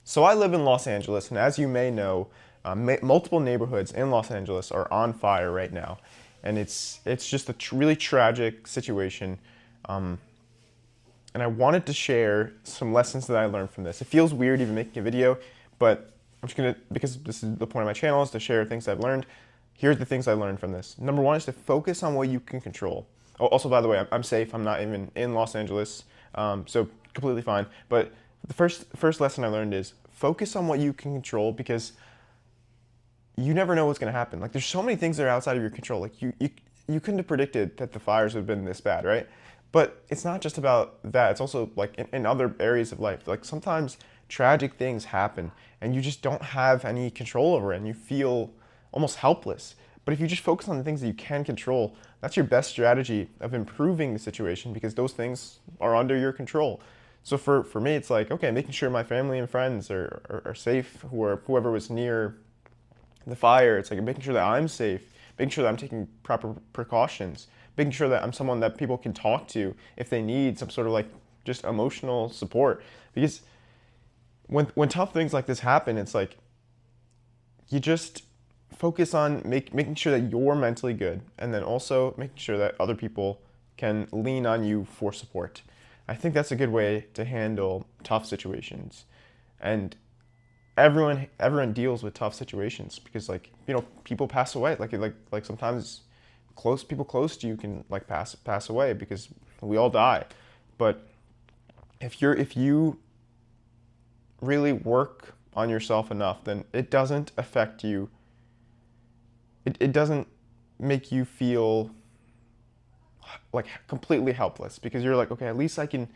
So I live in Los Angeles, and as you may know, multiple neighborhoods in Los Angeles are on fire right now, and it's just a really tragic situation. Um, and I wanted to share some lessons that I learned from this. It feels weird even making a video, but I'm just gonna, because this is the point of my channel, is to share things I've learned. Here's the things I learned from this. Number one is to focus on what you can control. Oh, also, by the way, I'm safe. I'm not even in Los Angeles, so completely fine. But the first lesson I learned is focus on what you can control, because you never know what's going to happen. Like, there's so many things that are outside of your control. Like, you couldn't have predicted that the fires would have been this bad, right? But it's not just about that. It's also like in other areas of life. Like, sometimes tragic things happen and you just don't have any control over it and you feel almost helpless. But if you just focus on the things that you can control, that's your best strategy of improving the situation, because those things are under your control. So for me, it's like, okay, making sure my family and friends are safe, whoever was near the fire. It's like making sure that I'm safe, making sure that I'm taking proper precautions, making sure that I'm someone that people can talk to if they need some sort of like just emotional support. Because when tough things like this happen, it's like you just focus on making sure that you're mentally good, and then also making sure that other people can lean on you for support. I think that's a good way to handle tough situations. And everyone deals with tough situations, because like, people pass away, like sometimes people close to you can like pass away, because we all die. But if you really work on yourself enough, then it doesn't affect you. It doesn't make you feel like completely helpless, because you're like, okay, at least I can.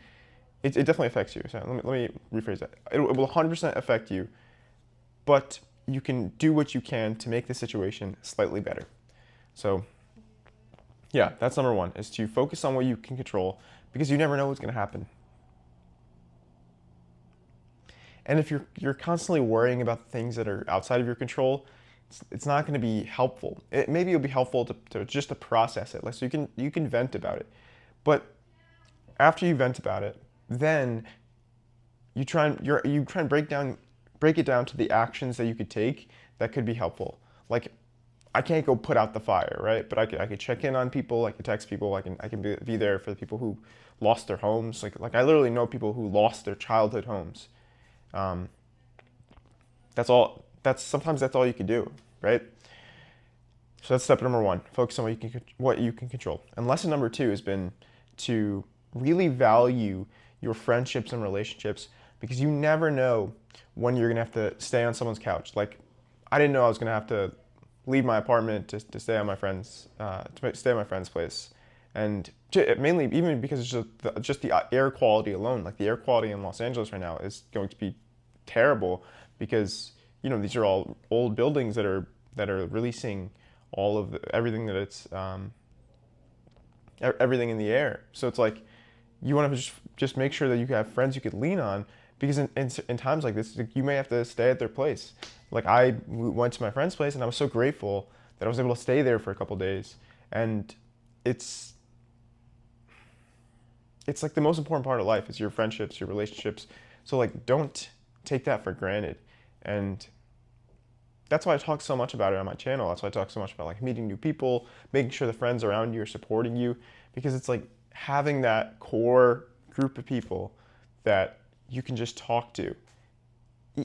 It definitely affects you. So let me rephrase that. It will 100% affect you, but you can do what you can to make the situation slightly better. So yeah, that's number one, is to focus on what you can control, because you never know what's going to happen. And if you're constantly worrying about things that are outside of your control, it's not going to be helpful. Maybe it'll be helpful to just to process it, like, so you can vent about it. But after you vent about it, then you try and break it down to the actions that you could take that could be helpful. Like, I can't go put out the fire, right? But I could check in on people. I could text people. I can be there for the people who lost their homes. Like I literally know people who lost their childhood homes. Um, that's all. Sometimes that's all you can do, right? So that's step number one. Focus on what you can control. And lesson number two has been to really value your friendships and relationships, because you never know when you're gonna have to stay on someone's couch. Like, I didn't know I was gonna have to leave my apartment to stay on my friend's to stay at my friend's place, and mainly even because it's just the air quality alone. Like, the air quality in Los Angeles right now is going to be terrible, because these are all old buildings that are releasing all of everything that it's everything in the air. So it's like, you want to just make sure that you have friends you could lean on, because in times like this, you may have to stay at their place. Like, I went to my friend's place, and I was so grateful that I was able to stay there for a couple days. And it's it's like the most important part of life is your friendships, your relationships. So like, don't take that for granted. And that's why I talk so much about it on my channel. That's why I talk so much about like meeting new people, making sure the friends around you are supporting you, because it's like having that core group of people that you can just talk to,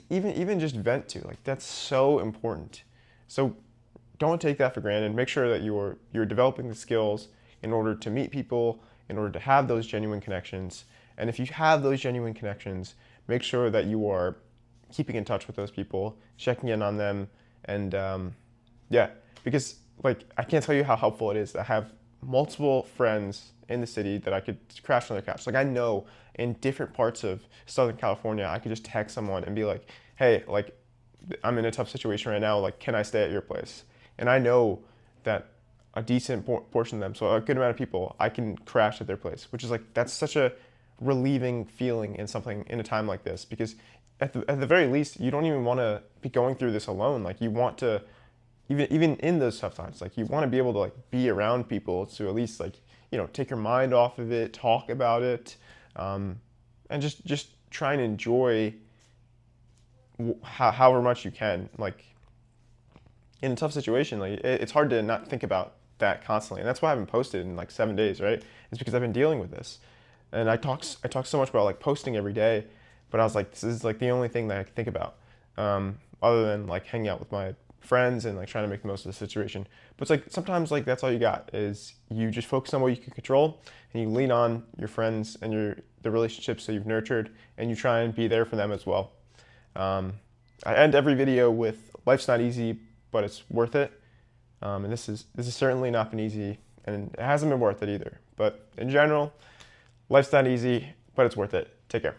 even just vent to. Like, that's so important. So don't take that for granted. Make sure that you're developing the skills in order to meet people, in order to have those genuine connections. And if you have those genuine connections, make sure that you are keeping in touch with those people, checking in on them, and yeah, because like, I can't tell you how helpful it is to have multiple friends in the city that I could crash on their couch. Like, I know in different parts of Southern California, I could just text someone and be like, hey, like, I'm in a tough situation right now. Like, can I stay at your place? And I know that a decent portion of them, so a good amount of people, I can crash at their place, which is like, that's such a relieving feeling in a time like this, because at the very least, you don't even want to be going through this alone. Like, you want to, even in those tough times, like, you want to be able to like be around people to at least like, take your mind off of it, talk about it, and just try and enjoy however much you can. Like in a tough situation, like it's hard to not think about that constantly, and that's why I haven't posted in like 7 days, right? It's because I've been dealing with this, and I talk so much about like posting every day, but I was like, this is like the only thing that I can think about, other than like hanging out with my friends and like trying to make the most of the situation. But it's like sometimes like that's all you got is you just focus on what you can control, and you lean on your friends and the relationships that you've nurtured, and you try and be there for them as well. Um, I end every video with life's not easy, but it's worth it. And this has certainly not been easy, and it hasn't been worth it either. But in general, life's not easy, but it's worth it. Take care.